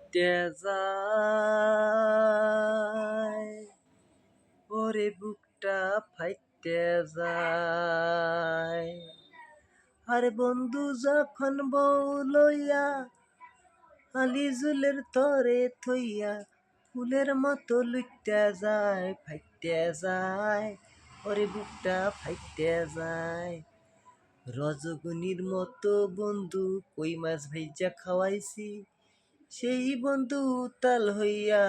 ফাইটে যায়, ওরে বুকটা ফাইটে যায়। আরে বন্ধু যখন বউ লইয়া আলি জুলের তরে থইয়া ফুলের মতো লুইটা যায়, ফাইটে যায়, ওরে বুকটা ফাইটে যায়। রজগুনির মতো বন্ধু কই মাছ ভাইজা খাওয়াইছি, সেই বন্ধু উতাল হইয়া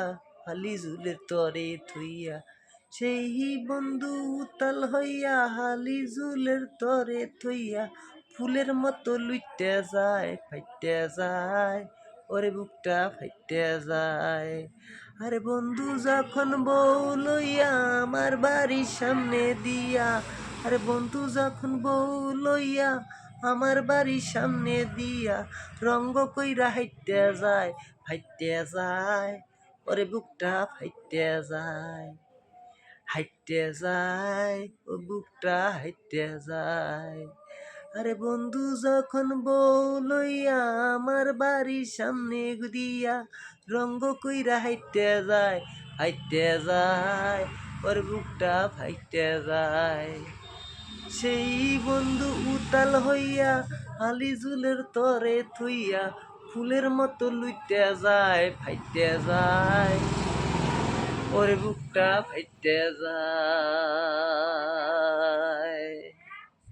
হালি জুলের তরে থইয়া, সেই বন্ধু উতাল হইয়া হালি জুলের তরে থইয়া ফুলের মতো লুইটে যায়, ফাইটে যায়, ওরে বুকটা ফাইটে যায়। আরে বন্ধু যখন বউ লইয়া আমার বাড়ির সামনে দিয়া, আরে বন্ধু যখন বউ লইয়া আমার বাড়ির সামনে দিয়া রঙ্গ কইরা হাইটে যায়, ফাইটে যায়, ওরে বুকটা ফাইটে যায়, হাইটে যায়, ও বুকটা হাইটে যায়। আরে বন্ধু যখন বউ লইয়া আমার বাড়ির সামনে দিয়া রঙ্গ কইরা হাইটে যায়, হাইটে যায়, ওর বুকটা ফাইটে যায়। সেই বন্ধু উতাল হইয়া আলি জুলের তরে থইয়া ফুলের মতো লুইটে যায়, ফাইটে যায়, ওর বুকটা ফাইটে যায়।